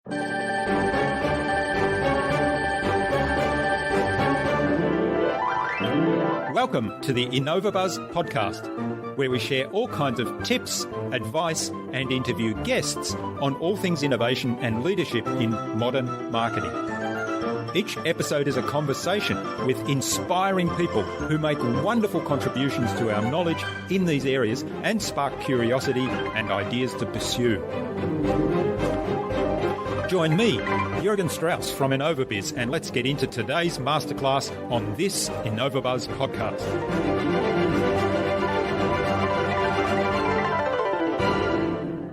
Welcome to the InnovaBuzz podcast, where we share all kinds of tips, advice, and interview guests on all things innovation and leadership in modern marketing. Each episode is a conversation with inspiring people who make wonderful contributions to our knowledge in these areas and spark curiosity and ideas to pursue. Join me, Jürgen Strauss from InnovaBuzz, and let's get into today's masterclass on this InnovaBuzz podcast.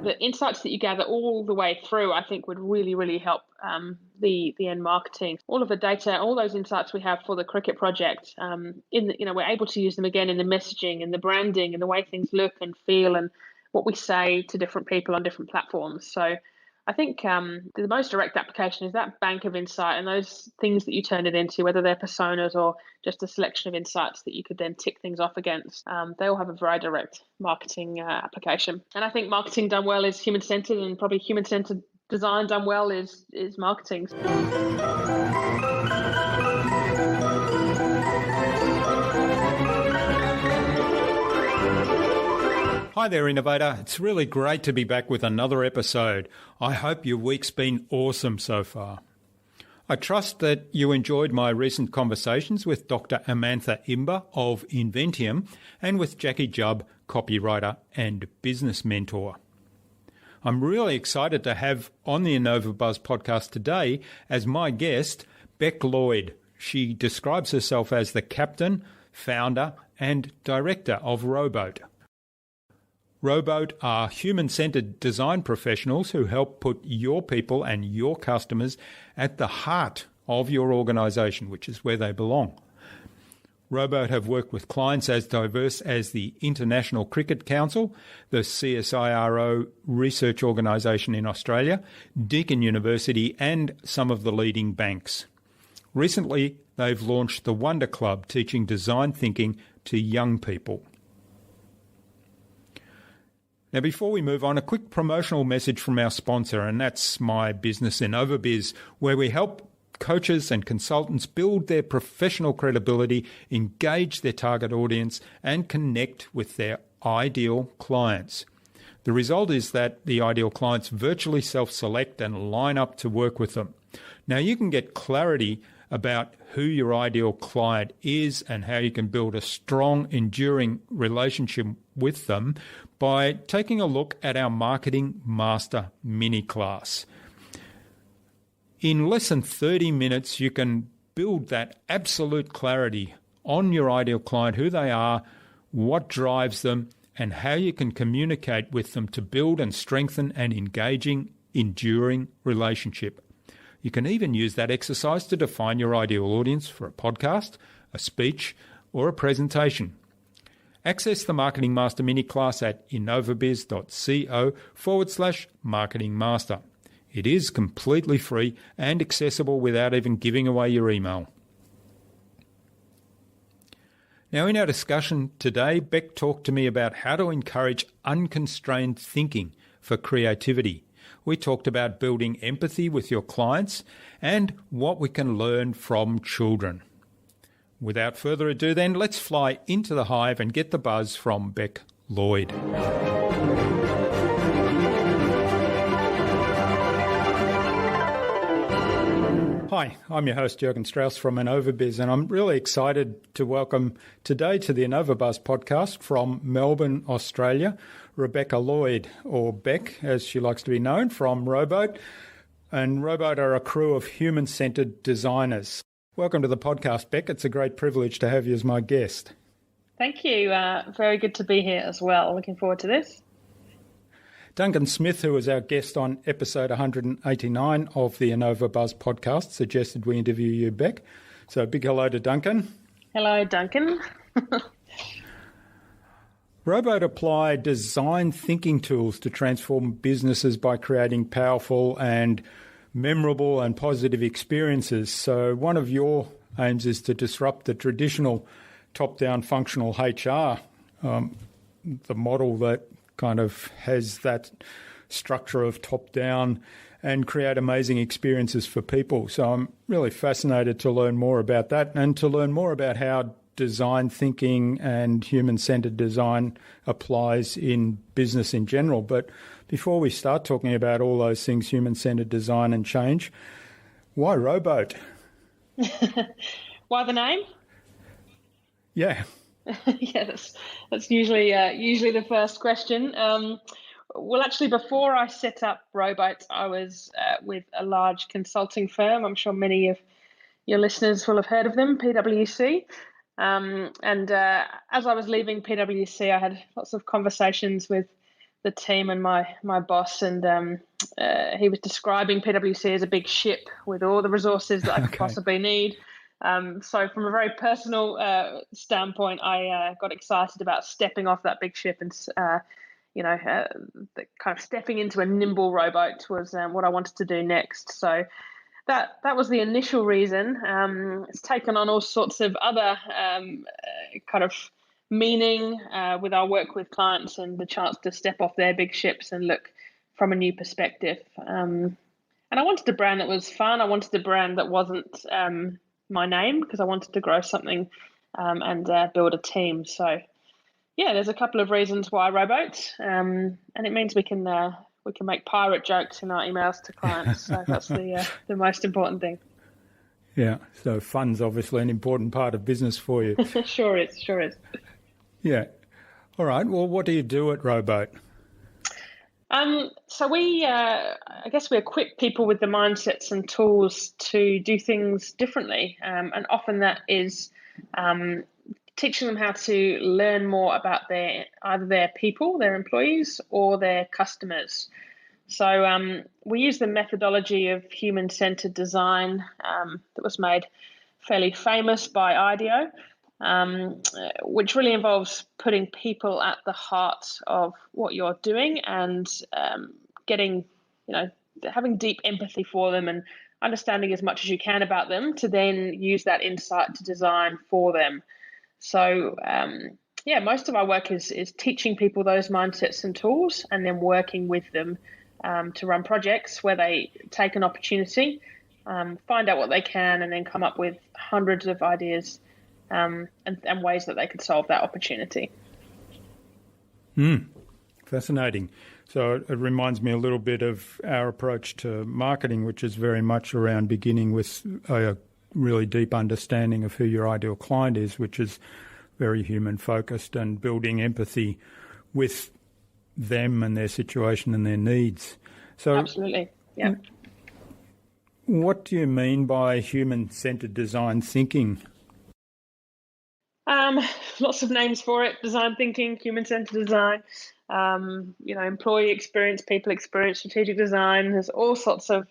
The insights that you gather all the way through, I think, would really help the end marketing. All of the data, all those insights we have for the cricket project, we're able to use them again in the messaging and the branding and the way things look and feel and what we say to different people on different platforms. So I think the most direct application is that bank of insight and those things that you turn it into, whether they're personas or just a selection of insights that you could then tick things off against. They all have a very direct marketing application. And I think marketing done well is human-centered, and probably human-centered design done well is marketing. Hi there, Innovator. It's really great to be back with another episode. I hope your week's been awesome so far. I trust that you enjoyed my recent conversations with Dr. Amantha Imber of Inventium and with Jackie Jubb, copywriter and business mentor. I'm really excited to have on the InnovaBuzz podcast today as my guest, Bec Lloyd. She describes herself as the captain, founder and director of Rowboat. Rowboat are human-centered design professionals who help put your people and your customers at the heart of your organisation, which is where they belong. Rowboat have worked with clients as diverse as the International Cricket Council, the CSIRO research organisation in Australia, Deakin University and some of the leading banks. Recently, they've launched the Wonder Club, teaching design thinking to young people. Now, before we move on, a quick promotional message from our sponsor, and that's my business InnovaBuzz, where we help coaches and consultants build their professional credibility, engage their target audience, and connect with their ideal clients. The result is that the ideal clients virtually self-select and line up to work with them. Now, you can get clarity about who your ideal client is and how you can build a strong, enduring relationship with them by taking a look at our Marketing Master mini class. In less than 30 minutes, you can build that absolute clarity on your ideal client, who they are, what drives them, and how you can communicate with them to build and strengthen an engaging, enduring relationship. You can even use that exercise to define your ideal audience for a podcast, a speech, or a presentation. Access the Marketing Master mini class at innovabiz.co/Marketing Master. It is completely free and accessible without even giving away your email. Now, in our discussion today, Bec talked to me about how to encourage unconstrained thinking for creativity. We talked about building empathy with your clients and what we can learn from children. Without further ado then, let's fly into the hive and get the buzz from Bec Lloyd. Hi, I'm your host Jürgen Strauss from InnovaBuzz, and I'm really excited to welcome today to the InnovaBuzz podcast from Melbourne, Australia, Rebecca Lloyd, or Bec as she likes to be known, from Rowboat. And Rowboat are a crew of human-centered designers. Welcome to the podcast, Bec. It's a great privilege to have you as my guest. Thank you. Very good to be here as well. Looking forward to this. Duncan Smith, who was our guest on episode 189 of the InnovaBuzz podcast, suggested we interview you, Bec. So big hello to Duncan. Hello, Duncan. Rowboat apply design thinking tools to transform businesses by creating powerful and memorable and positive experiences. So one of your aims is to disrupt the traditional top-down functional HR, the model that kind of has that structure of top-down and create amazing experiences for people. So I'm really fascinated to learn more about that and to learn more about how design thinking and human-centered design applies in business in general. But before we start talking about all those things, human-centered design and change, why Rowboat? Why the name? Yeah. Yeah, that's usually the first question. Well, actually, before I set up Rowboat, I was with a large consulting firm. I'm sure many of your listeners will have heard of them, PwC. And as I was leaving PwC, I had lots of conversations with the team and my boss, and he was describing PwC as a big ship with all the resources that I could possibly need. So from a very personal standpoint, I got excited about stepping off that big ship and, the kind of stepping into a nimble rowboat was what I wanted to do next. So that was the initial reason. It's taken on all sorts of other kind of meaning with our work with clients and the chance to step off their big ships and look from a new perspective. And I wanted a brand that was fun. I wanted a brand that wasn't my name, because I wanted to grow something and build a team. So yeah, there's a couple of reasons why Rowboat, and it means we can make pirate jokes in our emails to clients. So that's the most important thing. Yeah, so fun's obviously an important part of business for you. Sure is. Yeah. All right. Well, what do you do at Rowboat? So we, I guess we equip people with the mindsets and tools to do things differently. And often that is teaching them how to learn more about either their people, their employees, or their customers. So we use the methodology of human-centered design that was made fairly famous by IDEO, which really involves putting people at the heart of what you're doing and having deep empathy for them and understanding as much as you can about them to then use that insight to design for them. So most of our work is teaching people those mindsets and tools and then working with them to run projects where they take an opportunity, find out what they can, and then come up with hundreds of ideas and ways that they could solve that opportunity. Fascinating. So it reminds me a little bit of our approach to marketing, which is very much around beginning with a really deep understanding of who your ideal client is, which is very human focused, and building empathy with them and their situation and their needs. So absolutely. Yeah. What do you mean by human-centered design thinking? Lots of names for it: design thinking, human-centered design, employee experience, people experience, strategic design. There's all sorts of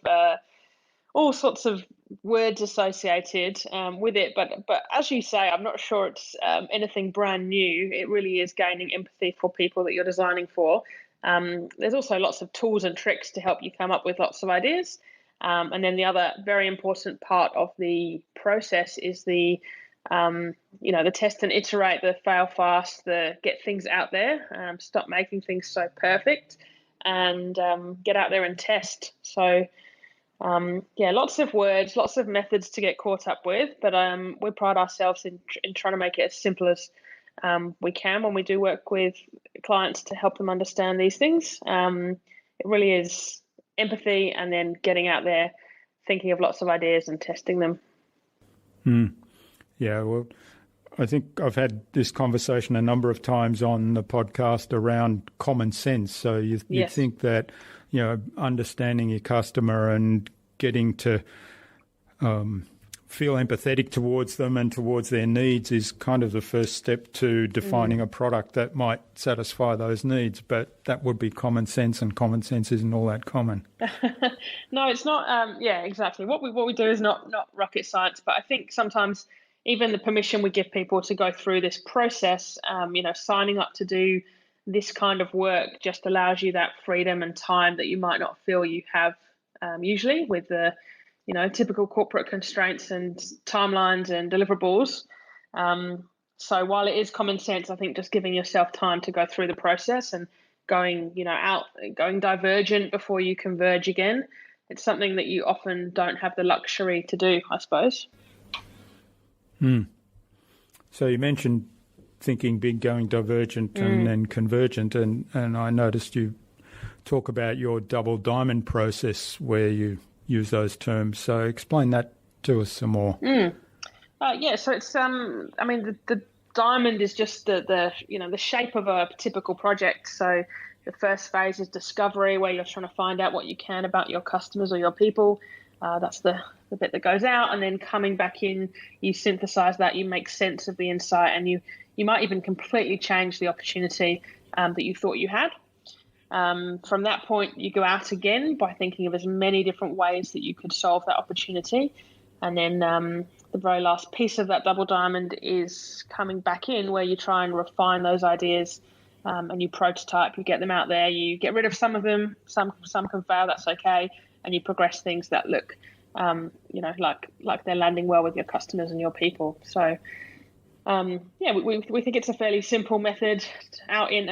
words associated with it. But as you say, I'm not sure it's anything brand new. It really is gaining empathy for people that you're designing for. There's also lots of tools and tricks to help you come up with lots of ideas. And then the other very important part of the process is the test and iterate, the fail fast, the get things out there, stop making things so perfect, and get out there and test. So lots of words, lots of methods to get caught up with, but we pride ourselves in trying to make it as simple as we can when we do work with clients to help them understand these things. It really is empathy and then getting out there, thinking of lots of ideas and testing them. Yeah, well, I think I've had this conversation a number of times on the podcast around common sense. So you think that, understanding your customer and getting to feel empathetic towards them and towards their needs is kind of the first step to defining a product that might satisfy those needs. But that would be common sense, and common sense isn't all that common. No, it's not. Exactly. What we do is not rocket science, but I think sometimes even the permission we give people to go through this process, signing up to do this kind of work just allows you that freedom and time that you might not feel you have usually with the typical corporate constraints and timelines and deliverables. So while it is common sense, I think just giving yourself time to go through the process and going divergent before you converge again it's something that you often don't have the luxury to do, I suppose. So you mentioned thinking big, going divergent and then convergent, and I noticed you talk about your double diamond process where you use those terms. So explain that to us some more. So it's the diamond is just the shape of a typical project. So the first phase is discovery, where you're trying to find out what you can about your customers or your people. That's the bit that goes out, and then coming back in, you synthesize that, you make sense of the insight, and you might even completely change the opportunity that you thought you had. From that point, you go out again by thinking of as many different ways that you could solve that opportunity. And then the very last piece of that double diamond is coming back in, where you try and refine those ideas, and you prototype, you get them out there, you get rid of some of them, some can fail, that's okay, and you progress things that look, like they're landing well with your customers and your people. So, we think it's a fairly simple method, out in.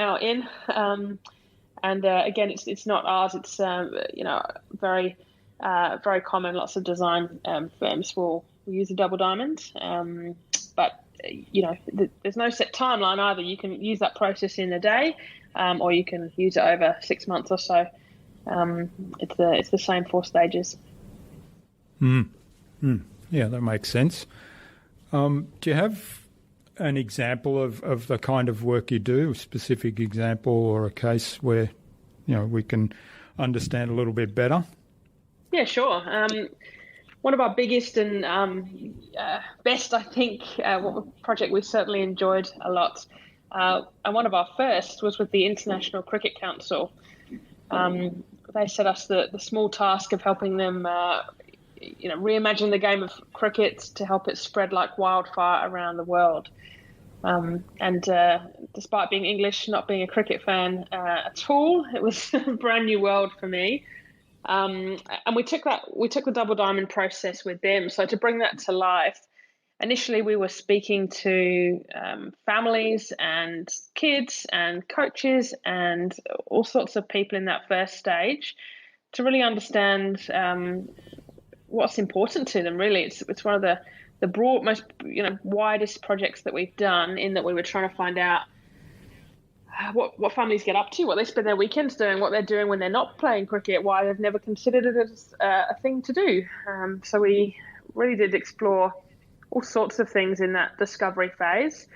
Again, it's not ours. It's very very common. Lots of design firms will use a double diamond, but there's no set timeline either. You can use that process in a day, or you can use it over 6 months or so. It's the same 4 stages. Yeah, that makes sense. Do you have an example of the kind of work you do, a specific example or a case where we can understand a little bit better? Yeah, sure. One of our biggest and best, I think, project we certainly enjoyed a lot, and one of our first was with the International Cricket Council. They set us the small task of helping them reimagine the game of cricket to help it spread like wildfire around the world. Despite being English, not being a cricket fan at all, it was a brand new world for me. And we took the double diamond process with them. So to bring that to life, initially we were speaking to families and kids and coaches and all sorts of people in that first stage to really understand what's important to them. Really, it's one of the broad, most widest projects that we've done, in that we were trying to find out what families get up to, what they spend their weekends doing, what they're doing when they're not playing cricket, why they've never considered it as a thing to do. So we really did explore all sorts of things in that discovery phase.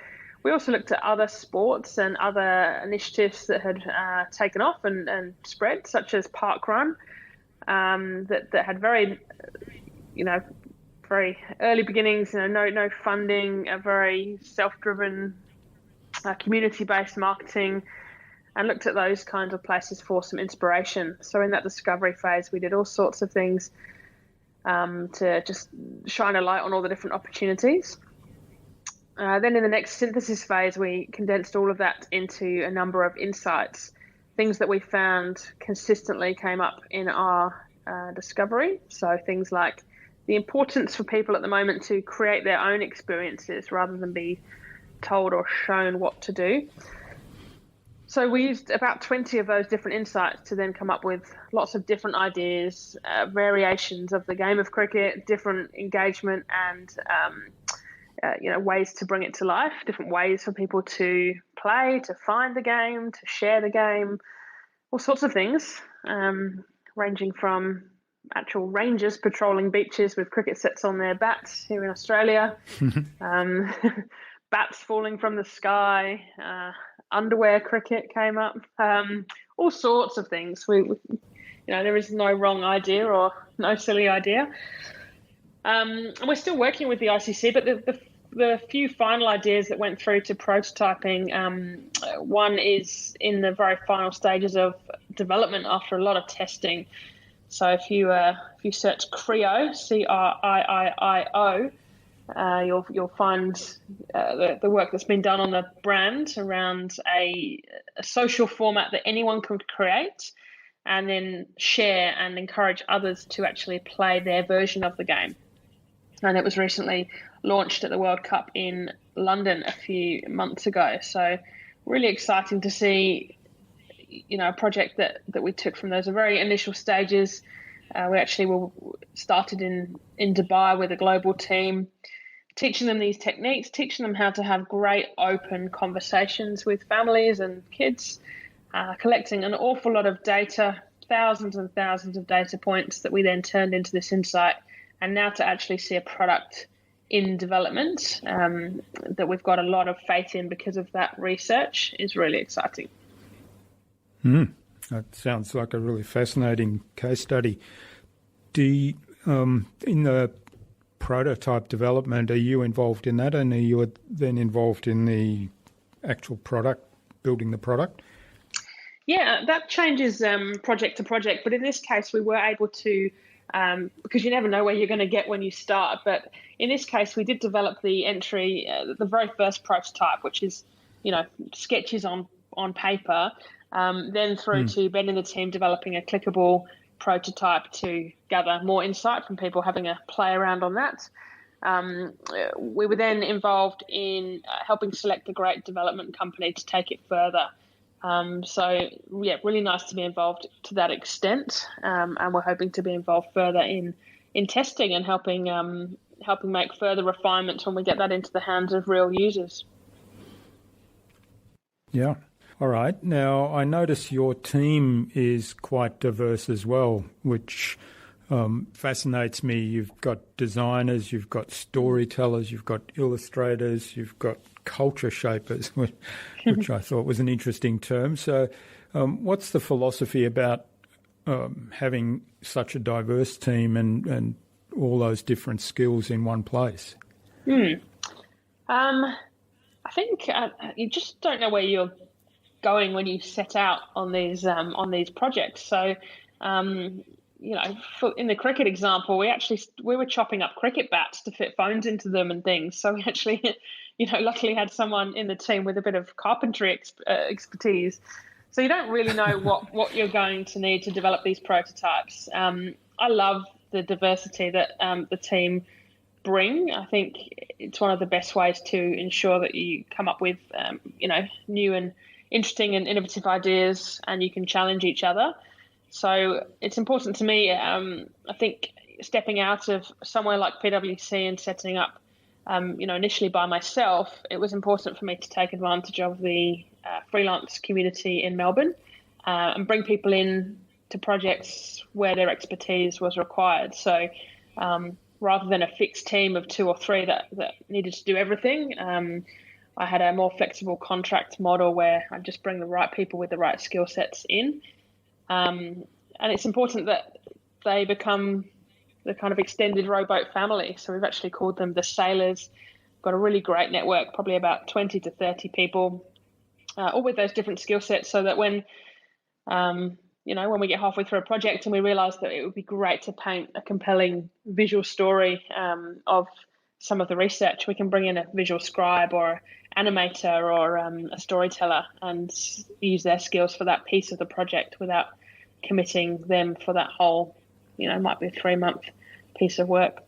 We also looked at other sports and other initiatives that had taken off and spread, such as parkrun, that had very, very early beginnings, no funding, a very self-driven, community-based marketing, and looked at those kinds of places for some inspiration. So in that discovery phase, we did all sorts of things to just shine a light on all the different opportunities. Then in the next synthesis phase, we condensed all of that into a number of insights, things that we found consistently came up in our discovery. So things like the importance for people at the moment to create their own experiences rather than be told or shown what to do. So we used about 20 of those different insights to then come up with lots of different ideas, variations of the game of cricket, different engagement and ways to bring it to life, different ways for people to play, to find the game, to share the game, all sorts of things, ranging from actual rangers patrolling beaches with cricket sets on their bats here in Australia, bats falling from the sky, underwear cricket came up, all sorts of things. We there is no wrong idea or no silly idea. And we're still working with the ICC, but the few final ideas that went through to prototyping, one is in the very final stages of development after a lot of testing. So if you search CRIIO, CRIIO, you'll find the work that's been done on the brand around a social format that anyone can create and then share and encourage others to actually play their version of the game. And it was recently launched at the World Cup in London a few months ago. So really exciting to see, a project that we took from those very initial stages, We actually started in Dubai with a global team, teaching them these techniques, teaching them how to have great open conversations with families and kids, collecting an awful lot of data, thousands and thousands of data points that we then turned into this insight. And now to actually see a product in development that we've got a lot of faith in because of that research is really exciting. That sounds like a really fascinating case study. In the prototype development, are you involved in that, and are you then involved in the actual product, building the product? Yeah, that changes project to project, but in this case we were able to, because you never know where you're going to get when you start, but in this case we did develop the very first prototype, which is, sketches on paper, then through to Ben and the team developing a clickable prototype to gather more insight from people having a play around on that. We were then involved in helping select a great development company to take it further. Really nice to be involved to that extent, and we're hoping to be involved further in testing and helping make further refinements when we get that into the hands of real users. Yeah. All right. Now, I notice your team is quite diverse as well, which fascinates me. You've got designers, you've got storytellers, you've got illustrators, you've got culture shapers, which I thought was an interesting term. So what's the philosophy about having such a diverse team and all those different skills in one place? I think you just don't know where you're going when you set out on these projects. So, in the cricket example, we were chopping up cricket bats to fit phones into them and things. So we actually, luckily had someone in the team with a bit of carpentry expertise. So you don't really know what you're going to need to develop these prototypes. I love the diversity that the team bring. I think it's one of the best ways to ensure that you come up with, new and interesting and innovative ideas, and you can challenge each other. So it's important to me, I think, stepping out of somewhere like PwC and setting up, initially by myself, it was important for me to take advantage of the freelance community in Melbourne and bring people in to projects where their expertise was required. So rather than a fixed team of 2 or 3 that needed to do everything, I had a more flexible contract model where I just bring the right people with the right skill sets in. And it's important that they become the kind of extended rowboat family. So we've actually called them the sailors. Got a really great network, probably about 20 to 30 people, all with those different skill sets, so that when we get halfway through a project and we realize that it would be great to paint a compelling visual story of some of the research, we can bring in a visual scribe or animator or a storyteller and use their skills for that piece of the project without committing them for that whole, might be a 3-month piece of work.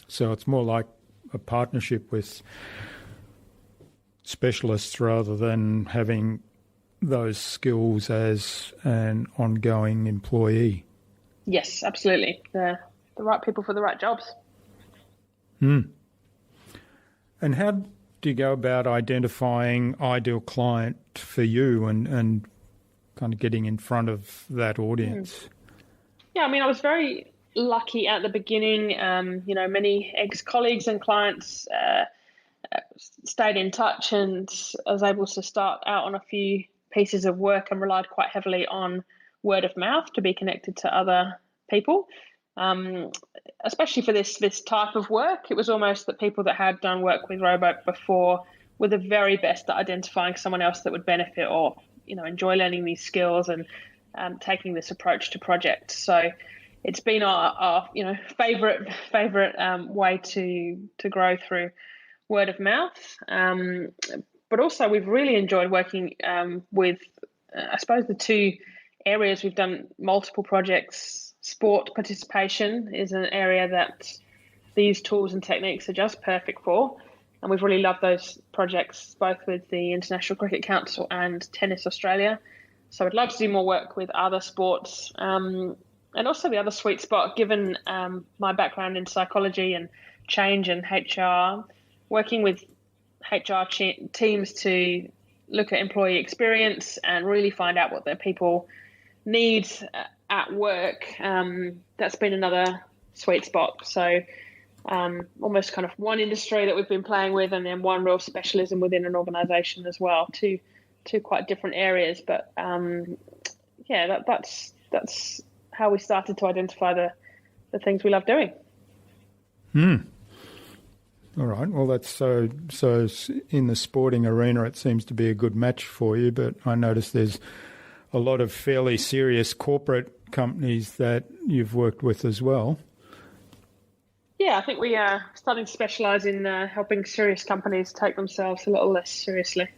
So it's more like a partnership with specialists rather than having those skills as an ongoing employee. Yes, absolutely. The right people for the right jobs. And how do you go about identifying ideal client for you and kind of getting in front of that audience? Yeah, I was very lucky at the beginning. Many ex-colleagues and clients stayed in touch, and I was able to start out on a few pieces of work and relied quite heavily on word of mouth to be connected to other people. Especially for this type of work, it was almost that people that had done work with Rowboat before were the very best at identifying someone else that would benefit or enjoy learning these skills and taking this approach to projects. So it's been our favorite way to grow through word of mouth. But also we've really enjoyed working with, I suppose, the 2 areas we've done multiple projects. Sport participation is an area that these tools and techniques are just perfect for. And we've really loved those projects, both with the International Cricket Council and Tennis Australia. So I'd love to do more work with other sports. And also the other sweet spot, given my background in psychology and change and HR, working with HR teams to look at employee experience and really find out what their people need at work. That's been another sweet spot. So almost kind of one industry that we've been playing with, and then one real specialism within an organization as well. Two quite different areas, but that's how we started to identify the things we love doing. All right. Well, that's so in the sporting arena, it seems to be a good match for you, but I notice there's a lot of fairly serious corporate companies that you've worked with as well. Yeah, I think we are starting to specialise in helping serious companies take themselves a little less seriously.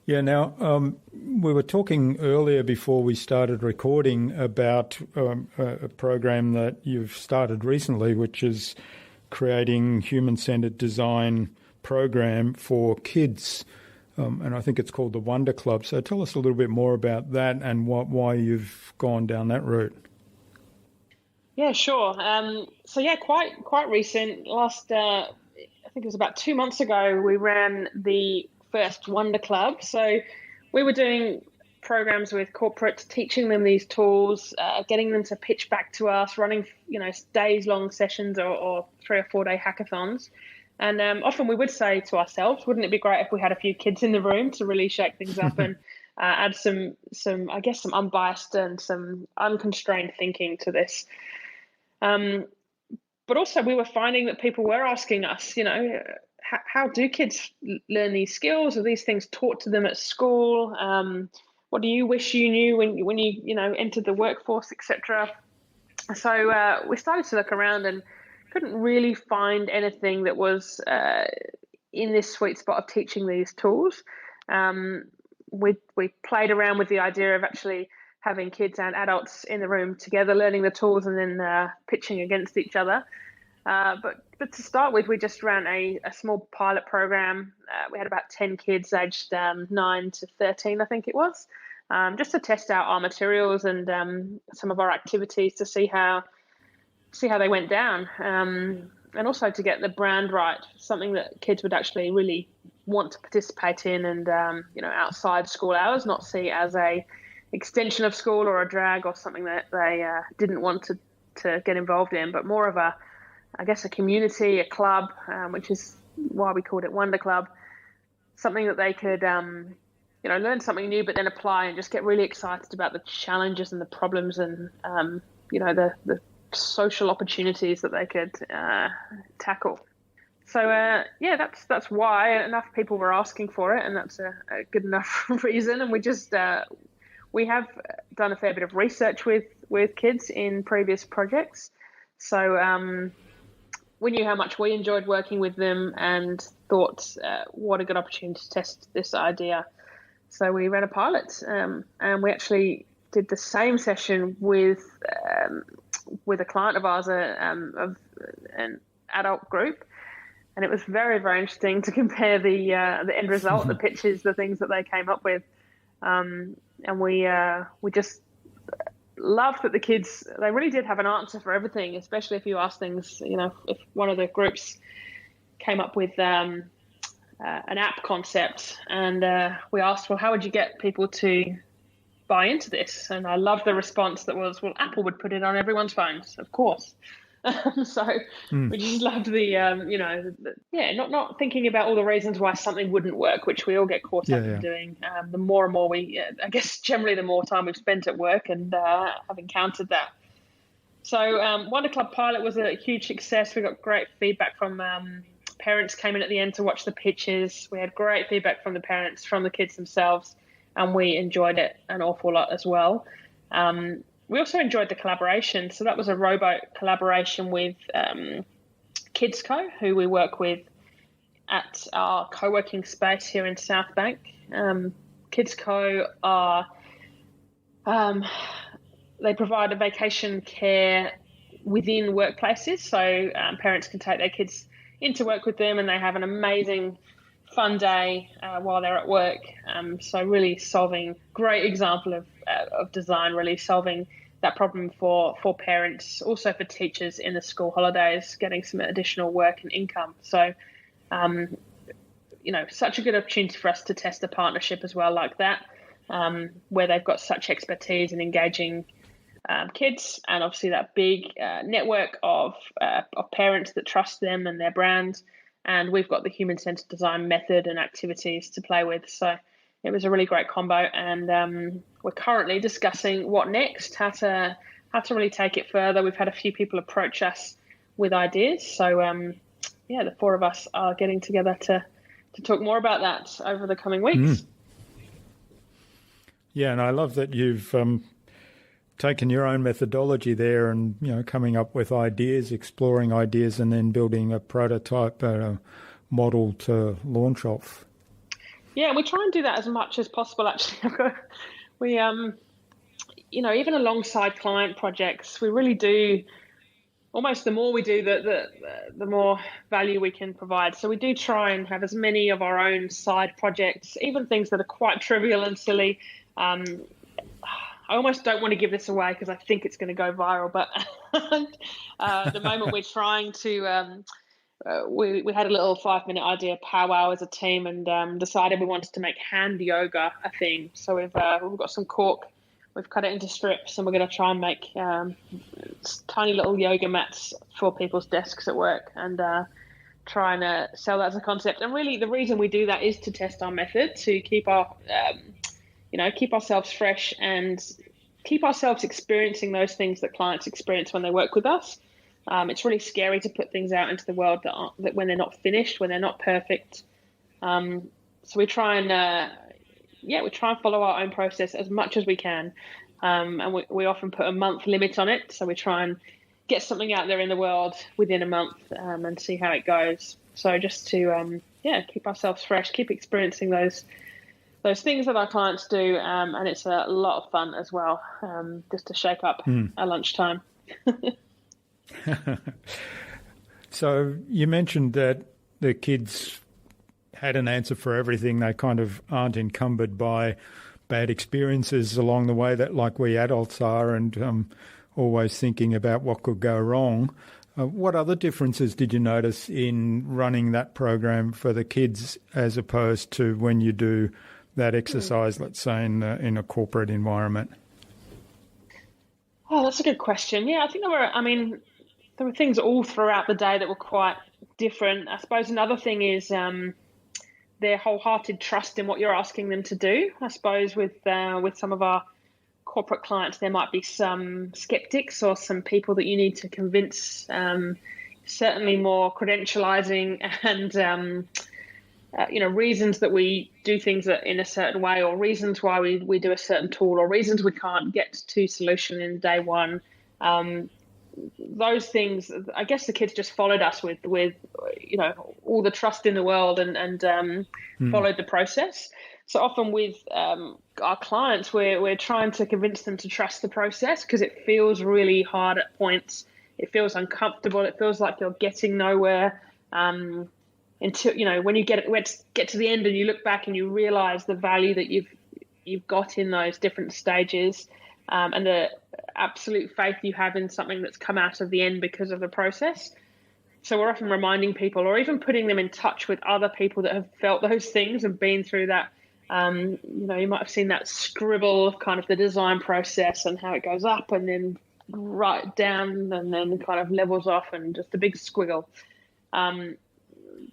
Yeah, now, we were talking earlier before we started recording about a program that you've started recently, which is creating human-centred design program for kids, and I think it's called the Wonder Club. So tell us a little bit more about that and why you've gone down that route. Yeah, sure. Quite recent. I think it was about 2 months ago, we ran the first Wonder Club. So we were doing programs with corporates, teaching them these tools, getting them to pitch back to us, running days long sessions or 3 or 4 day hackathons. And often we would say to ourselves, wouldn't it be great if we had a few kids in the room to really shake things up and add some unbiased and some unconstrained thinking to this. But also we were finding that people were asking us, how do kids learn these skills? Are these things taught to them at school? What do you wish you knew when you entered the workforce, etc.? So we started to look around and couldn't really find anything that was in this sweet spot of teaching these tools. We played around with the idea of actually having kids and adults in the room together, learning the tools and then pitching against each other. But to start with, we just ran a small pilot program. We had about 10 kids aged 9 to 13, I think it was, just to test out our materials and some of our activities to see how they went down, and also to get the brand right, something that kids would actually really want to participate in, and outside school hours, not see as a extension of school or a drag or something that they didn't want to get involved in, but more of a community, a club, which is why we called it Wonder Club, something that they could, learn something new, but then apply and just get really excited about the challenges and the problems and, the social opportunities that they could tackle. So, that's why enough people were asking for it, and that's a good enough reason. And we have done a fair bit of research with kids in previous projects. So, we knew how much we enjoyed working with them and thought, what a good opportunity to test this idea. So we ran a pilot, and we actually did the same session with a client of ours, of an adult group, and it was very, very interesting to compare the end result, the pitches, the things that they came up with, and we just loved that the kids, they really did have an answer for everything, especially if you ask things, if one of the groups came up with an app concept, and we asked, well, how would you get people to buy into this? And I loved the response that was, well, Apple would put it on everyone's phones, of course. So we just loved not thinking about all the reasons why something wouldn't work, which we all get caught up in doing. The more and more generally the more time we've spent at work and have encountered that. So Wonder Club pilot was a huge success. We got great feedback from parents came in at the end to watch the pitches. We had great feedback from the parents, from the kids themselves, and we enjoyed it an awful lot as well. We also enjoyed the collaboration. So that was a rowboat collaboration with Kids Co, who we work with at our co-working space here in South Bank. Kids Co are, they provide a vacation care within workplaces. So parents can take their kids into work with them, and they have an amazing fun day while they're at work. So really great example of design, really solving that problem for parents, also for teachers in the school holidays, getting some additional work and income. So, such a good opportunity for us to test a partnership as well like that, where they've got such expertise in engaging kids, and obviously that big network of parents that trust them and their brand. And we've got the human-centered design method and activities to play with. So it was a really great combo. And we're currently discussing what next, how to really take it further. We've had a few people approach us with ideas. So, the four of us are getting together to talk more about that over the coming weeks. Yeah, and I love that you've taken your own methodology there and, coming up with ideas, exploring ideas, and then building a prototype, a model to launch off. Yeah, we try and do that as much as possible, actually. We, even alongside client projects, we really do, almost the more we do, the more value we can provide. So we do try and have as many of our own side projects, even things that are quite trivial and silly. I almost don't want to give this away because I think it's going to go viral, but at the moment we're trying to, we had a little 5-minute idea powwow as a team and decided we wanted to make hand yoga a thing. So we've got some cork, we've cut it into strips, and we're going to try and make tiny little yoga mats for people's desks at work and try and sell that as a concept. And really the reason we do that is to test our method, to keep our keep ourselves fresh and keep ourselves experiencing those things that clients experience when they work with us. It's really scary to put things out into the world that when they're not finished, when they're not perfect. So we try and follow our own process as much as we can. And we often put a month limit on it. So we try and get something out there in the world within a month and see how it goes. So just to keep ourselves fresh, keep experiencing those things that our clients do, and it's a lot of fun as well, just to shake up our lunchtime. So you mentioned that the kids had an answer for everything. They kind of aren't encumbered by bad experiences along the way that like we adults are, and always thinking about what could go wrong. What other differences did you notice in running that program for the kids as opposed to when you do that exercise, let's say, in a corporate environment? Oh, that's a good question. Yeah, I think there were things all throughout the day that were quite different. I suppose another thing is their wholehearted trust in what you're asking them to do. I suppose with some of our corporate clients, there might be some skeptics or some people that you need to convince, certainly more credentializing and reasons that we do things in a certain way, or reasons why we do a certain tool, or reasons we can't get to solution in day one. Those things, I guess the kids just followed us with all the trust in the world and followed the process. So often with our clients, we're trying to convince them to trust the process because it feels really hard at points. It feels uncomfortable. It feels like you're getting nowhere. Until when you get to the end and you look back and you realize the value that you've got in those different stages, and the absolute faith you have in something that's come out of the end because of the process. So we're often reminding people, or even putting them in touch with other people that have felt those things and been through that. You might have seen that scribble of kind of the design process and how it goes up and then right down and then kind of levels off and just a big squiggle.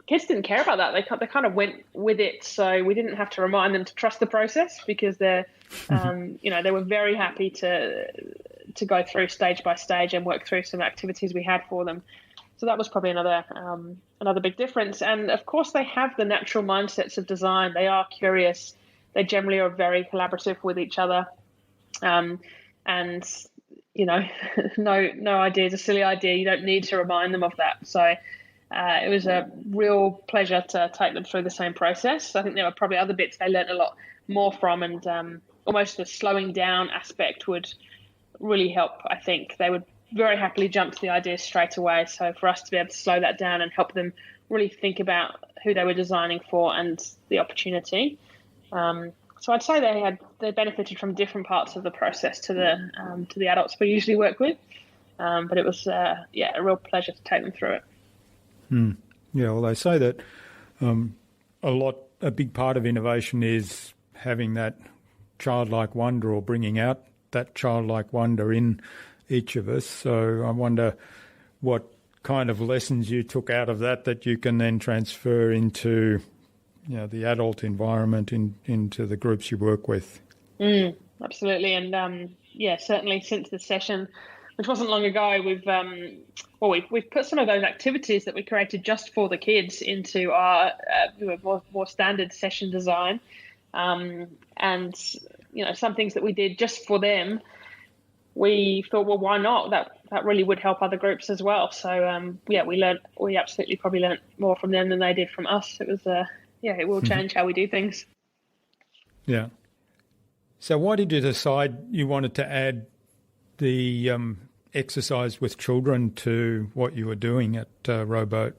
Kids didn't care about that. They kind of went with it. So we didn't have to remind them to trust the process because they were very happy to go through stage by stage and work through some activities we had for them. So that was probably another big difference. And of course, they have the natural mindsets of design. They are curious. They generally are very collaborative with each other. And no idea is a silly idea. You don't need to remind them of that. So it was a real pleasure to take them through the same process. I think there were probably other bits they learned a lot more from, and almost the slowing down aspect would really help. I think they would very happily jump to the ideas straight away. So for us to be able to slow that down and help them really think about who they were designing for and the opportunity. So I'd say they benefited from different parts of the process to the adults we usually work with. But it was a real pleasure to take them through it. Yeah, well, they say that a big part of innovation is having that childlike wonder, or bringing out that childlike wonder in each of us. So I wonder what kind of lessons you took out of that you can then transfer into the adult environment, into the groups you work with. Absolutely. And certainly since the session, which wasn't long ago, we've put some of those activities that we created just for the kids into our more standard session design. And some things that we did just for them, we thought, well, why not? That really would help other groups as well. So we absolutely probably learned more from them than they did from us. It was it will change how we do things. Yeah. So why did you decide you wanted to add the exercise with children to what you were doing at Rowboat?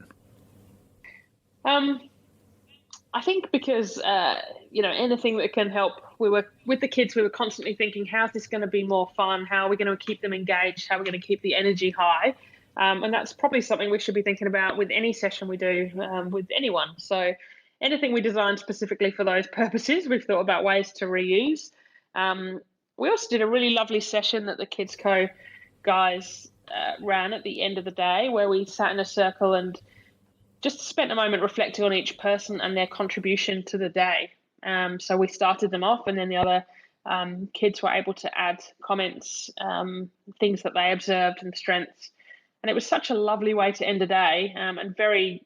I think because, anything that can help, with the kids, we were constantly thinking, how's this going to be more fun? How are we going to keep them engaged? How are we going to keep the energy high? And that's probably something we should be thinking about with any session we do with anyone. So anything we designed specifically for those purposes, we've thought about ways to reuse. We also did a really lovely session that the Kids Co guys ran at the end of the day, where we sat in a circle and just spent a moment reflecting on each person and their contribution to the day. So we started them off, and then the other kids were able to add comments, things that they observed and strengths. And it was such a lovely way to end the day, and very,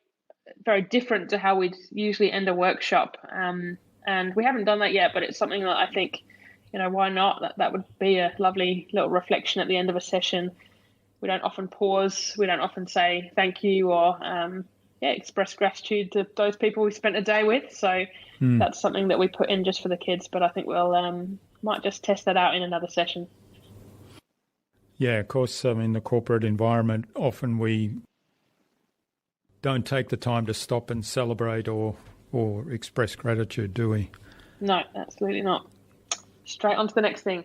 very different to how we'd usually end a workshop. And we haven't done that yet, but it's something that I think, why not? That would be a lovely little reflection at the end of a session. We don't often pause. We don't often say thank you or express gratitude to those people we spent a day with. So that's something that we put in just for the kids, but I think we'll might just test that out in another session. Yeah, of course. In the corporate environment, often we don't take the time to stop and celebrate or express gratitude, do we? No, absolutely not. Straight on to the next thing.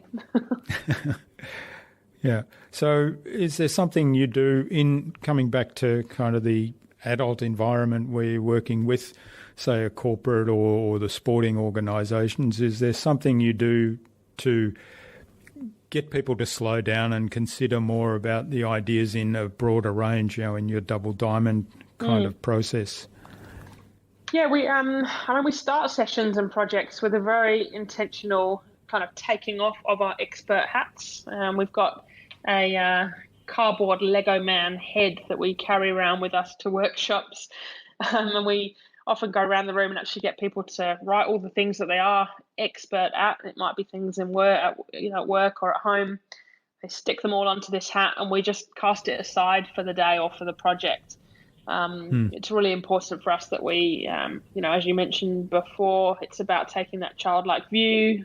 Yeah. So is there something you do in coming back to kind of the adult environment where you're working with, say, a corporate or the sporting organisations? Is there something you do to get people to slow down and consider more about the ideas in a broader range, in your double diamond kind of process? Yeah, we start sessions and projects with a very intentional kind of taking off of our expert hats. We've got a cardboard Lego man head that we carry around with us to workshops, and we often go around the room and actually get people to write all the things that they are expert at. It might be things in work, at work or at home. They stick them all onto this hat, and we just cast it aside for the day or for the project. It's really important for us that we, as you mentioned before, it's about taking that childlike view,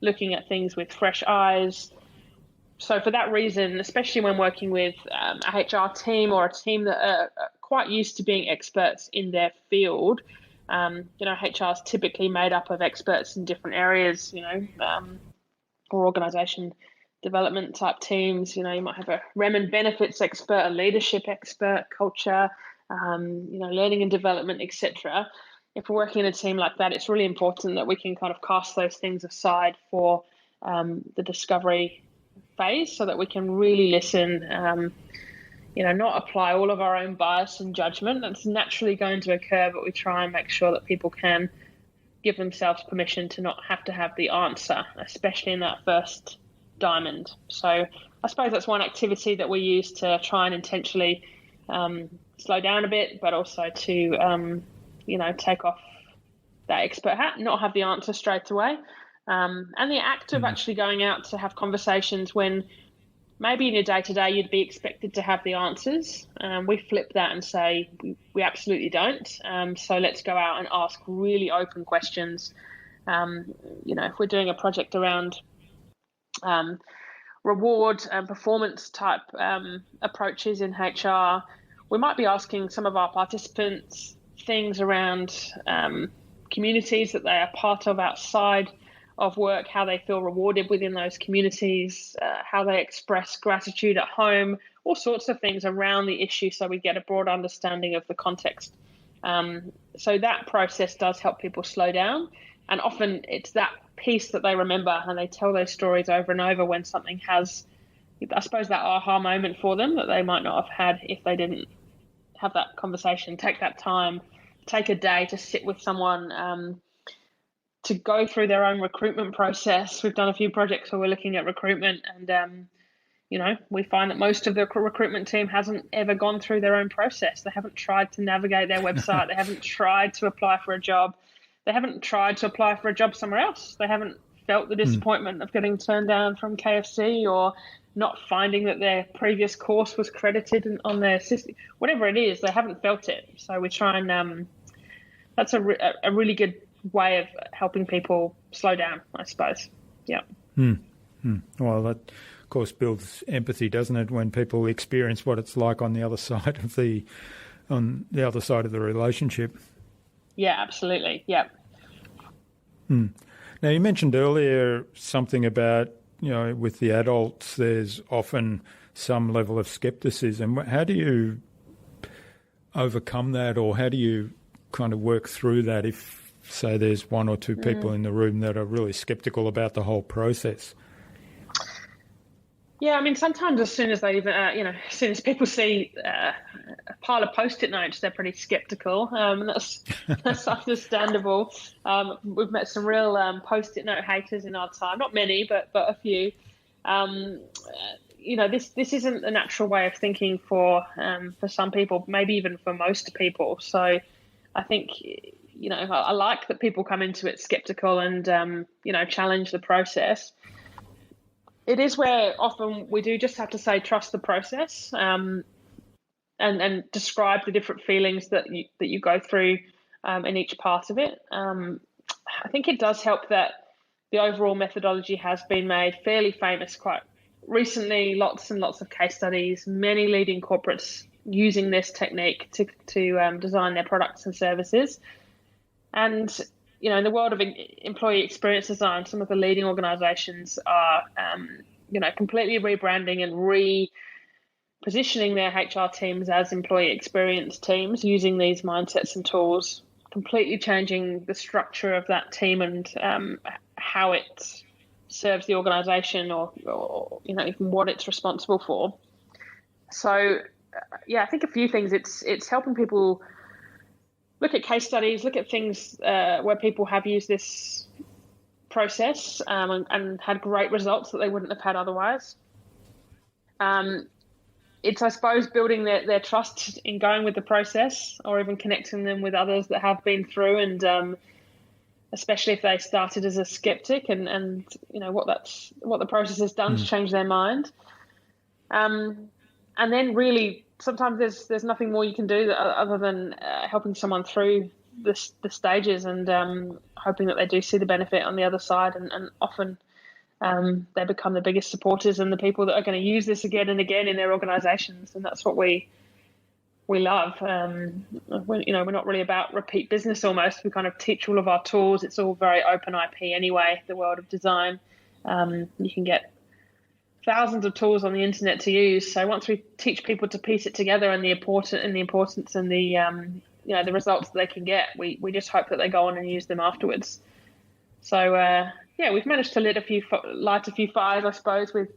looking at things with fresh eyes. So for that reason, especially when working with a HR team or a team that are quite used to being experts in their field, HR is typically made up of experts in different areas, or organisation development type teams. You might have a rem and benefits expert, a leadership expert, culture, learning and development, etc. If we're working in a team like that, it's really important that we can kind of cast those things aside for the discovery phase, so that we can really listen, not apply all of our own bias and judgment. That's naturally going to occur, but we try and make sure that people can give themselves permission to not have to have the answer, especially in that first diamond. So I suppose that's one activity that we use to try and intentionally slow down a bit, but also to, take off that expert hat, not have the answer straight away. And the act of actually going out to have conversations when maybe in your day-to-day you'd be expected to have the answers. We flip that and say we absolutely don't. So let's go out and ask really open questions. If we're doing a project around reward and performance type approaches in HR, we might be asking some of our participants things around communities that they are part of outside of work, how they feel rewarded within those communities, how they express gratitude at home, all sorts of things around the issue, so we get a broad understanding of the context. So that process does help people slow down, and often it's that piece that they remember, and they tell those stories over and over when something has, I suppose, that aha moment for them that they might not have had if they didn't have that conversation. Take that time, take a day to sit with someone, to go through their own recruitment process. We've done a few projects where we're looking at recruitment, and we find that most of the recruitment team hasn't ever gone through their own process. They haven't tried to navigate their website. They haven't tried to apply for a job. They haven't tried to apply for a job somewhere else. They haven't felt the disappointment of getting turned down from KFC, or not finding that their previous course was credited on their system. Whatever it is, they haven't felt it. So we try and that's a really good way of helping people slow down, I suppose. Yeah. Well, that of course builds empathy, doesn't it, when people experience what it's like on the other side of the relationship. Yeah, absolutely. Yeah. Now, you mentioned earlier something about, with the adults, there's often some level of skepticism. How do you overcome that, or how do you kind of work through that if, say, there's one or two people in the room that are really skeptical about the whole process? Yeah, I mean, sometimes as soon as they even, as soon as people see a pile of Post-it notes, they're pretty skeptical. And that's understandable. We've met some real Post-it note haters in our time. Not many, but a few. This isn't a natural way of thinking for some people, maybe even for most people. So I think, I like that people come into it skeptical and, challenge the process. It is where often we do just have to say, trust the process, and describe the different feelings that you go through in each part of it. I think it does help that the overall methodology has been made fairly famous quite recently. Lots and lots of case studies, many leading corporates using this technique to design their products and services. And in the world of employee experience design, some of the leading organisations are, completely rebranding and repositioning their HR teams as employee experience teams, using these mindsets and tools, completely changing the structure of that team and how it serves the organisation, or even what it's responsible for. So, I think a few things. It's helping people look at case studies, look at things where people have used this process and had great results that they wouldn't have had otherwise. It's, I suppose, building their trust in going with the process, or even connecting them with others that have been through, and especially if they started as a skeptic, and what the process has done to change their mind. And then really, sometimes there's nothing more you can do other than helping someone through the stages, and hoping that they do see the benefit on the other side. And often they become the biggest supporters and the people that are going to use this again and again in their organisations. And that's what we love. We're not really about repeat business almost. We kind of teach all of our tools. It's all very open IP anyway, the world of design. You can get thousands of tools on the internet to use. So once we teach people to piece it together, and the importance and the results that they can get, we just hope that they go on and use them afterwards. So we've managed to light a few fires, I suppose, with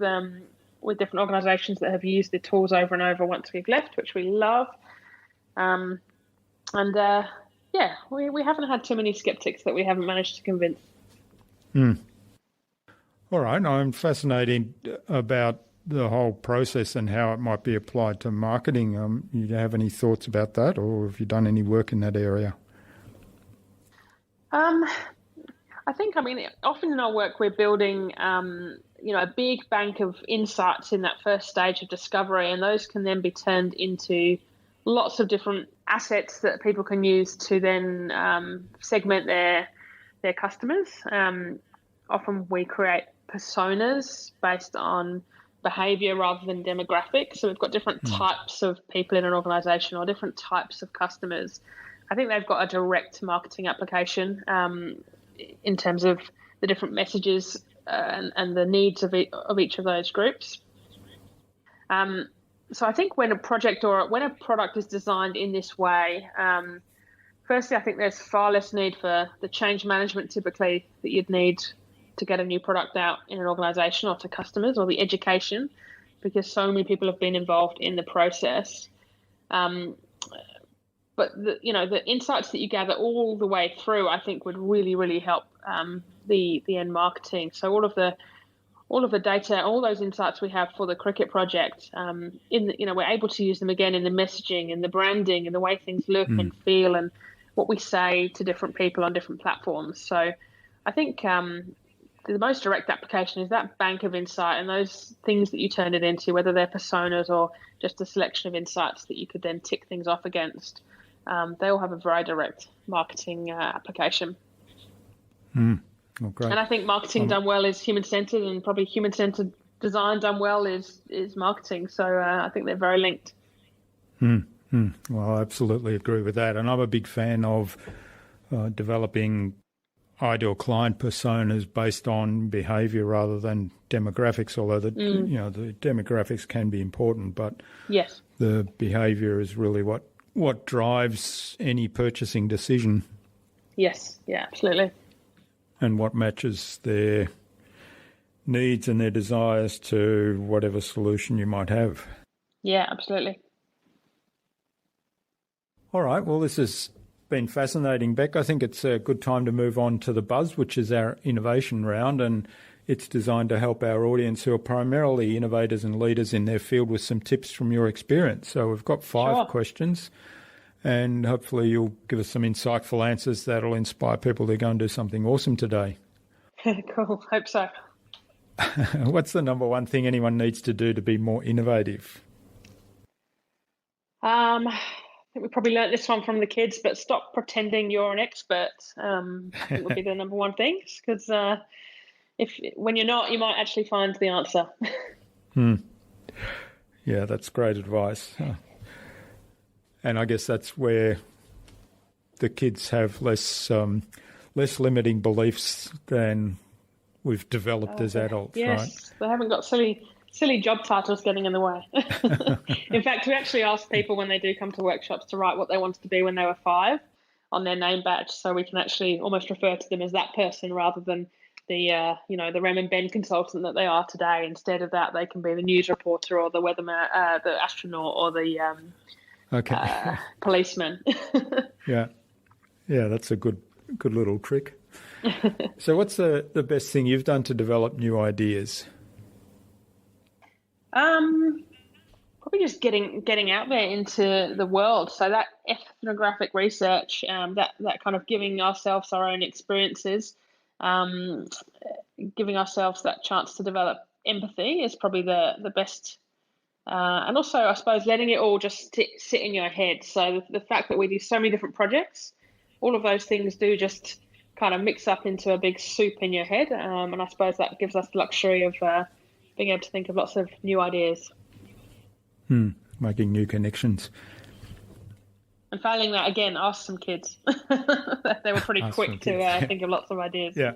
different organisations that have used the tools over and over once we've left, which we love. We haven't had too many skeptics that we haven't managed to convince. All right. I'm fascinated about the whole process and how it might be applied to marketing. You have any thoughts about that, or have you done any work in that area? I think, often in our work, we're building, a big bank of insights in that first stage of discovery, and those can then be turned into lots of different assets that people can use to then segment their customers. Often we create personas based on behavior rather than demographic. So we've got different types of people in an organization or different types of customers. I think they've got a direct marketing application in terms of the different messages and the needs of each of those groups. So I think when a project or when a product is designed in this way, firstly, I think there's far less need for the change management typically that you'd need to get a new product out in an organization or to customers, or the education, because so many people have been involved in the process. But the insights that you gather all the way through, I think, would really, really help the end marketing. So all of the data, all those insights we have for the cricket project, we're able to use them again in the messaging and the branding and the way things look and feel and what we say to different people on different platforms. So I think the most direct application is that bank of insight and those things that you turn it into, whether they're personas or just a selection of insights that you could then tick things off against. They all have a very direct marketing application. Oh, great. And I think marketing done well is human-centered, and probably human-centered design done well is marketing. So I think they're very linked. Well, I absolutely agree with that. And I'm a big fan of developing ideal client personas based on behaviour rather than demographics, although the demographics can be important, but yes, the behaviour is really what drives any purchasing decision. Yes, yeah, absolutely. And what matches their needs and their desires to whatever solution you might have. Yeah, absolutely. All right, well, this has been fascinating, Bec. I think it's a good time to move on to the Buzz, which is our innovation round, and it's designed to help our audience who are primarily innovators and leaders in their field with some tips from your experience. So we've got 5 questions, and hopefully you'll give us some insightful answers that'll inspire people to go and do something awesome today. Cool, hope so. What's the number one thing anyone needs to do to be more innovative? I think we probably learnt this one from the kids, but stop pretending you're an expert. I think would be the number one thing, because when you're not, you might actually find the answer. Yeah, that's great advice. And I guess that's where the kids have less limiting beliefs than we've developed as adults, yes, right? They haven't got silly job titles getting in the way. In fact, we actually ask people when they do come to workshops to write what they wanted to be when they were 5 on their name badge, so we can actually almost refer to them as that person rather than the the Rem and Ben consultant that they are today. Instead of that, they can be the news reporter or the weatherman, the astronaut, or the policeman. Yeah, that's a good little trick. So what's the best thing you've done to develop new ideas? Probably just getting out there into the world. So that ethnographic research, that kind of giving ourselves our own experiences, giving ourselves that chance to develop empathy is probably the best. And also, I suppose, letting it all just sit in your head. So the fact that we do so many different projects, all of those things do just kind of mix up into a big soup in your head. And I suppose that gives us the luxury of being able to think of lots of new ideas. Making new connections. And failing that, again, ask some kids. They were pretty quick to think of lots of ideas. Yeah.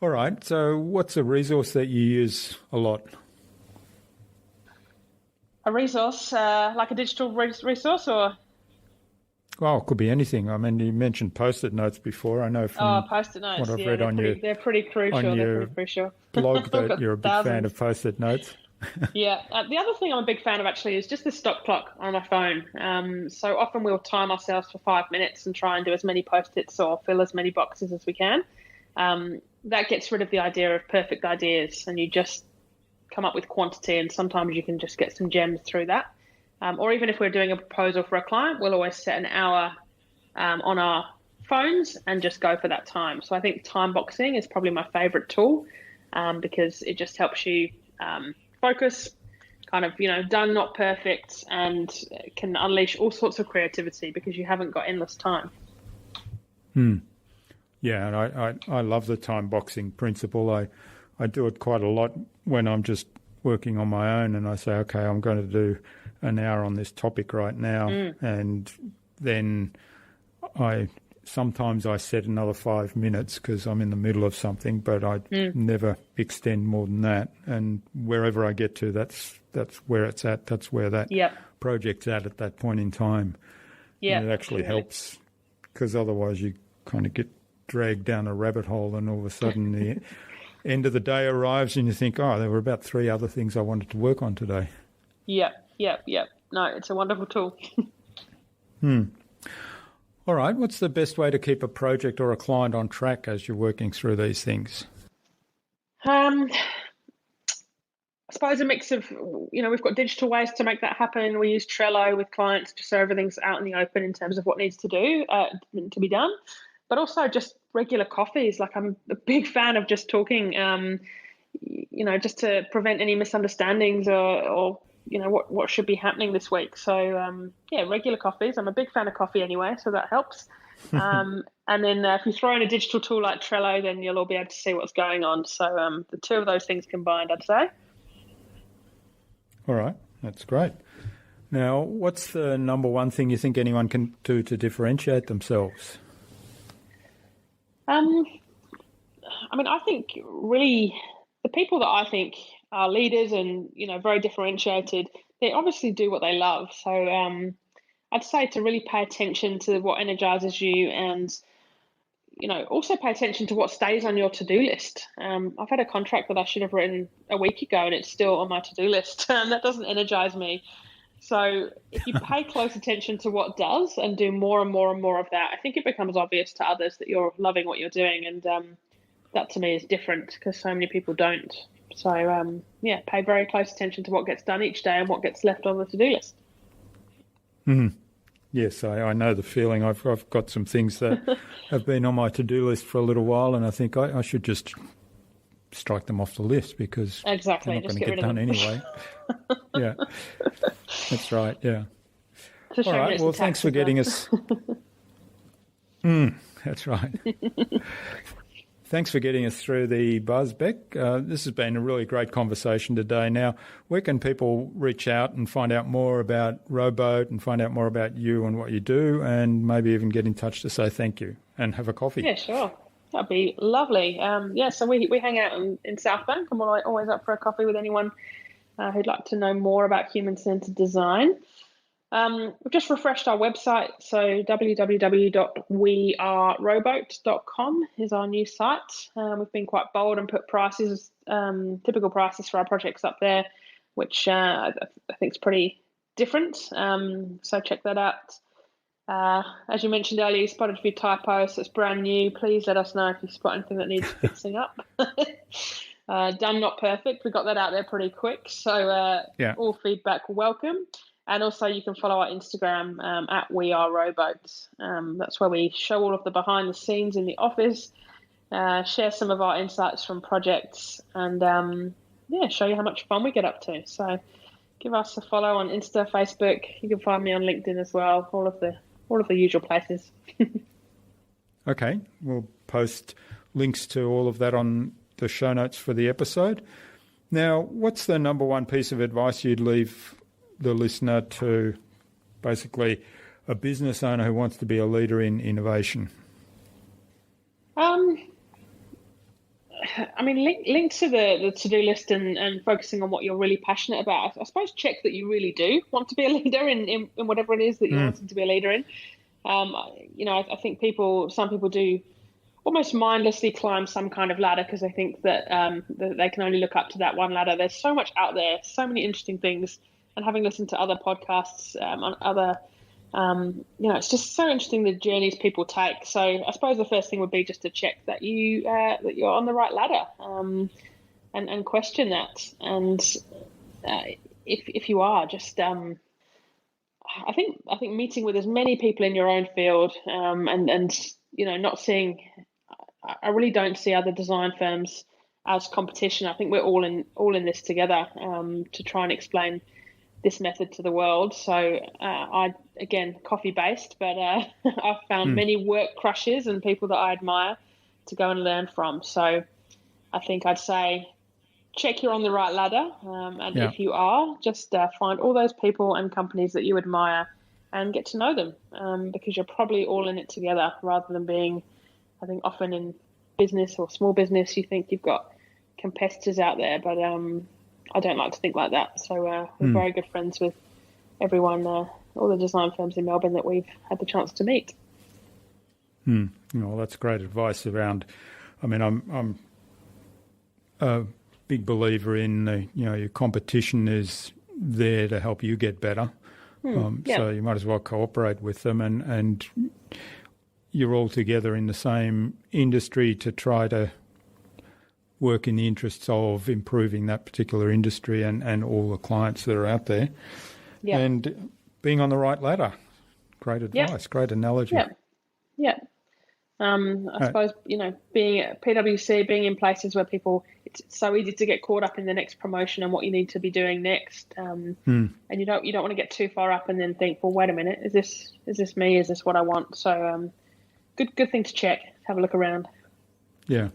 All right. So what's a resource that you use a lot? A resource, like a digital resource, or? Well, it could be anything. I mean, you mentioned Post-it notes before. I know from Post-it notes, what I've read on they're pretty crucial. Blog that you're a big fan of Post-it notes. Yeah. The other thing I'm a big fan of actually is just the stop clock on my phone. So often we'll time ourselves for 5 minutes and try and do as many Post-its or fill as many boxes as we can. That gets rid of the idea of perfect ideas, and you just come up with quantity, and sometimes you can just get some gems through that. Or even if we're doing a proposal for a client, we'll always set an hour on our phones and just go for that time. So I think time boxing is probably my favorite tool because it just helps you focus, kind of, done, not perfect, and can unleash all sorts of creativity because you haven't got endless time. Yeah, and I love the time boxing principle. I I do it quite a lot when I'm just working on my own and I say, okay, I'm going to do an hour on this topic right now. And then sometimes I set another 5 minutes because I'm in the middle of something, but I never extend more than that. And wherever I get to, that's where it's at. That's where that project's at that point in time. Yeah, and it actually helps, because otherwise you kind of get dragged down a rabbit hole, and all of a sudden the end of the day arrives and you think, oh, there were about 3 other things I wanted to work on today. Yep. No, it's a wonderful tool. All right. What's the best way to keep a project or a client on track as you're working through these things? I suppose a mix of, we've got digital ways to make that happen. We use Trello with clients just so everything's out in the open in terms of what needs to be done. But also just regular coffees. Like, I'm a big fan of just talking, just to prevent any misunderstandings or what should be happening this week. So, regular coffees. I'm a big fan of coffee anyway, so that helps. And then if you throw in a digital tool like Trello, then you'll all be able to see what's going on. So the 2 of those things combined, I'd say. All right, that's great. Now, what's the number one thing you think anyone can do to differentiate themselves? I think really the people that I think are leaders and, very differentiated, they obviously do what they love. So I'd say to really pay attention to what energizes you and, also pay attention to what stays on your to-do list. I've had a contract that I should have written a week ago and it's still on my to-do list, and that doesn't energize me. So if you pay close attention to what does and do more and more and more of that, I think it becomes obvious to others that you're loving what you're doing. And that to me is different because so many people don't. So, pay very close attention to what gets done each day and what gets left on the to-do list. Yes, I know the feeling. I've got some things that have been on my to-do list for a little while, and I think I should just strike them off the list because they're not going to get done anyway. Yeah, that's right, yeah. All right, well, thanks for getting us... That's right. Thanks for getting us through the buzz, Bec. This has been a really great conversation today. Now, where can people reach out and find out more about Rowboat and find out more about you and what you do, and maybe even get in touch to say thank you and have a coffee? Yeah, sure. That'd be lovely. So we hang out in South Bank. I'm always up for a coffee with anyone who'd like to know more about human-centered design. We've just refreshed our website, so www.wearerowboat.com is our new site. We've been quite bold and put prices, typical prices for our projects up there, which I think is pretty different. So check that out. As you mentioned earlier, you spotted a few typos, so it's brand new. Please let us know if you spot anything that needs fixing up. Done, not perfect. We got that out there pretty quick, so all feedback welcome. And also you can follow our Instagram at We Are Rowboat. That's where we show all of the behind the scenes in the office, share some of our insights from projects, and show you how much fun we get up to. So give us a follow on Insta, Facebook. You can find me on LinkedIn as well. All of the usual places. Okay, we'll post links to all of that on the show notes for the episode. Now, what's the number one piece of advice you'd leave the listener to basically a business owner who wants to be a leader in innovation? Link to the to-do list and focusing on what you're really passionate about. I suppose check that you really do want to be a leader in whatever it is that you're wanting to be a leader in. I think some people do almost mindlessly climb some kind of ladder because they think that they can only look up to that one ladder. There's so much out there, so many interesting things. And having listened to other podcasts on other, it's just so interesting the journeys people take. So I suppose the first thing would be just to check that you're on the right ladder, and question that. And if you are, just I think meeting with as many people in your own field, and not seeing. I really don't see other design firms as competition. I think we're all in this together to try and explain this method to the world. So coffee based, but I've found many work crushes and people that I admire to go and learn from. So I think I'd say check you're on the right ladder. And if you are, just find all those people and companies that you admire and get to know them, because you're probably all in it together rather than being, I think often in business or small business, you think you've got competitors out there, but I don't like to think like that. So we're very good friends with everyone, all the design firms in Melbourne that we've had the chance to meet. Well, that's great advice around. I mean, I'm a big believer in your competition is there to help you get better. So you might as well cooperate with them, and you're all together in the same industry to try to work in the interests of improving that particular industry and all the clients that are out there. Yeah. And being on the right ladder. Great advice, great analogy. Yeah. I suppose, being at PwC, being in places where it's so easy to get caught up in the next promotion and what you need to be doing next. And you don't want to get too far up and then think, well, wait a minute, is this me? Is this what I want? So good thing to check. Have a look around. Yeah.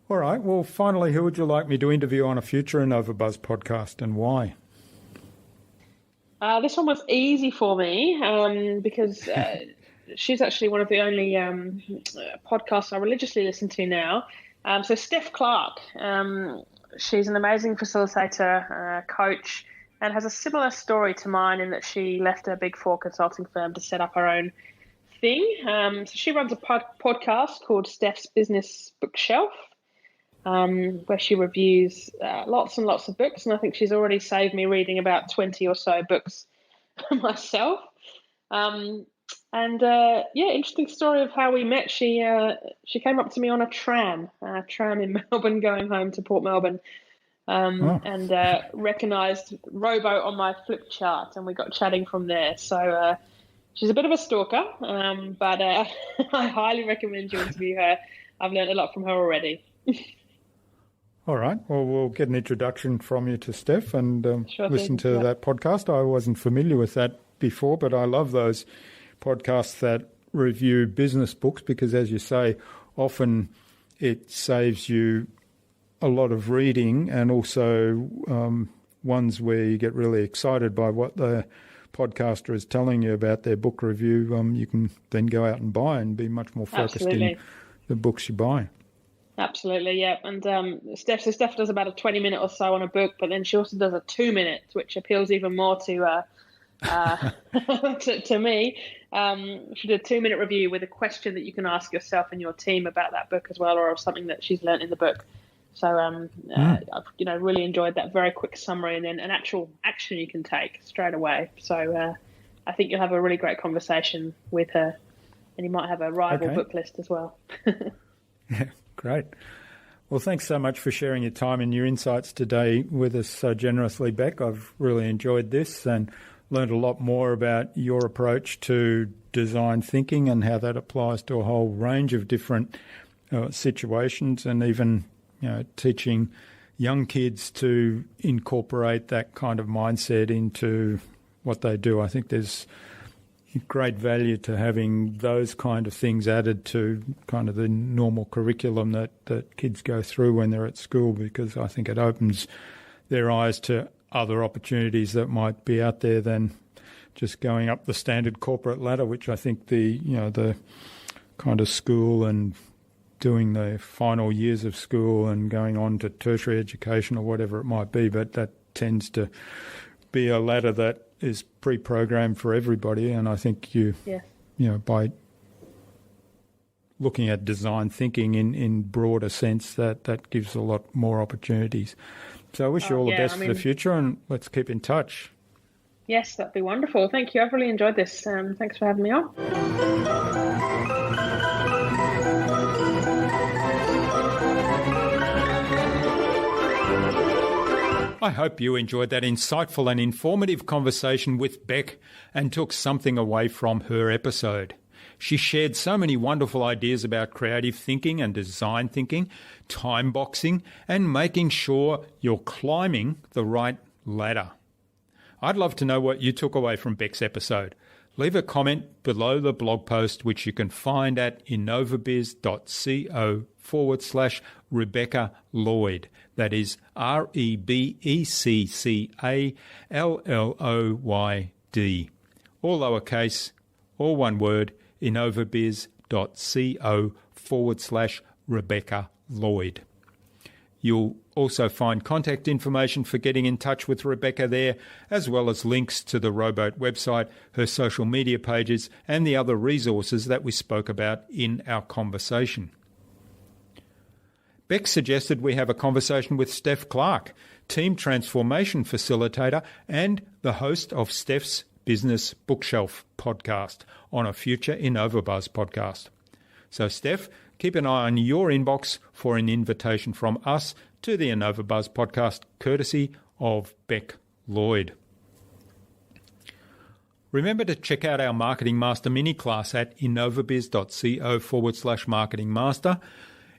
All right. Well, finally, who would you like me to interview on a future InnovaBuzz podcast, and why? This one was easy for me because she's actually one of the only podcasts I religiously listen to now. So Steph Clark, she's an amazing facilitator, coach, and has a similar story to mine in that she left her Big Four consulting firm to set up her own thing. So she runs a podcast called Steph's Business Bookshelf, where she reviews lots and lots of books, and I think she's already saved me reading about 20 or so books myself. Interesting story of how we met. She came up to me on a tram in Melbourne going home to Port Melbourne, and recognised Rowboat on my flip chart, and we got chatting from there. So she's a bit of a stalker, but I highly recommend you interview her. I've learned a lot from her already. All right. Well, we'll get an introduction from you to Steph and listen to that podcast. I wasn't familiar with that before, but I love those podcasts that review business books because, as you say, often it saves you a lot of reading, and also ones where you get really excited by what the podcaster is telling you about their book review. You can then go out and buy and be much more focused in the books you buy. Absolutely, yeah. And Steph does about a 20-minute or so on a book, but then she also does a 2-minute, which appeals even more to to me. She did a 2-minute review with a question that you can ask yourself and your team about that book as well, or something that she's learned in the book. So I've really enjoyed that very quick summary and then an actual action you can take straight away. So I think you'll have a really great conversation with her, and you might have a rival book list as well. Yeah, great. Well, thanks so much for sharing your time and your insights today with us so generously, Bec. I've really enjoyed this and learned a lot more about your approach to design thinking and how that applies to a whole range of different situations, and even teaching young kids to incorporate that kind of mindset into what they do. I think there's great value to having those kind of things added to kind of the normal curriculum that kids go through when they're at school, because I think it opens their eyes to other opportunities that might be out there than just going up the standard corporate ladder, which I think the kind of school and doing the final years of school and going on to tertiary education or whatever it might be, but that tends to be a ladder that is pre-programmed for everybody. And I think by looking at design thinking in broader sense, that gives a lot more opportunities. So I wish you all the best for the future, and let's keep in touch. Yes, that'd be wonderful. Thank you. I've really enjoyed this. Thanks for having me on. I hope you enjoyed that insightful and informative conversation with Bec and took something away from her episode. She shared so many wonderful ideas about creative thinking and design thinking, time boxing, and making sure you're climbing the right ladder. I'd love to know what you took away from Bec's episode. Leave a comment below the blog post, which you can find at innovabiz.co/audio Rebecca Lloyd. That is REBECCALLOYD. All lowercase, all one word, innovabiz.co/Rebecca Lloyd. You'll also find contact information for getting in touch with Rebecca there, as well as links to the Rowboat website, her social media pages, and the other resources that we spoke about in our conversation. Bec suggested we have a conversation with Steph Clark, Team Transformation Facilitator and the host of Steph's Business Bookshelf podcast on a future InnovaBuzz podcast. So, Steph, keep an eye on your inbox for an invitation from us to the InnovaBuzz podcast, courtesy of Bec Lloyd. Remember to check out our Marketing Master mini class at innovabiz.co/Marketing Master.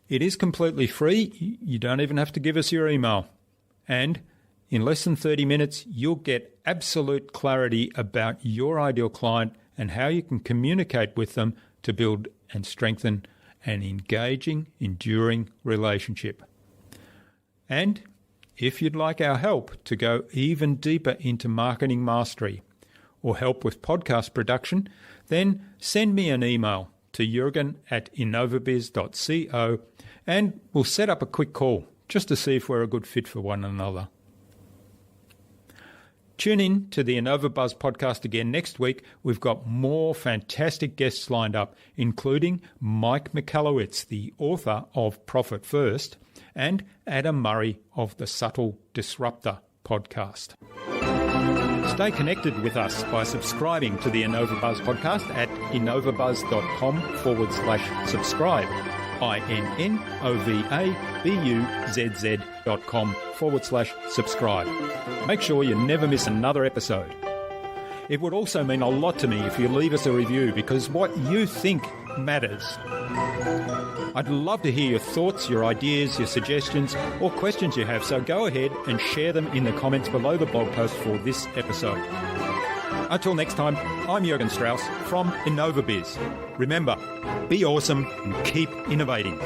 It is completely free. You don't even have to give us your email. And in less than 30 minutes, you'll get absolute clarity about your ideal client and how you can communicate with them to build and strengthen an engaging, enduring relationship. And if you'd like our help to go even deeper into marketing mastery or help with podcast production, then send me an email to jurgen@innovabiz.co and we'll set up a quick call just to see if we're a good fit for one another. Tune in to the InnovaBuzz podcast again next week. We've got more fantastic guests lined up, including Mike Michalowicz, the author of Profit First, and Adam Murray of the Subtle Disruptor podcast. Stay connected with us by subscribing to the InnovaBuzz podcast at innovabuzz.com/subscribe. innovabuzz.com/subscribe. Make sure you never miss another episode. It would also mean a lot to me if you leave us a review, because what you think matters. I'd love to hear your thoughts, your ideas, your suggestions, or questions you have, so go ahead and share them in the comments below the blog post for this episode. Until next time, I'm Jurgen Strauss from InnovaBiz. Remember, be awesome and keep innovating.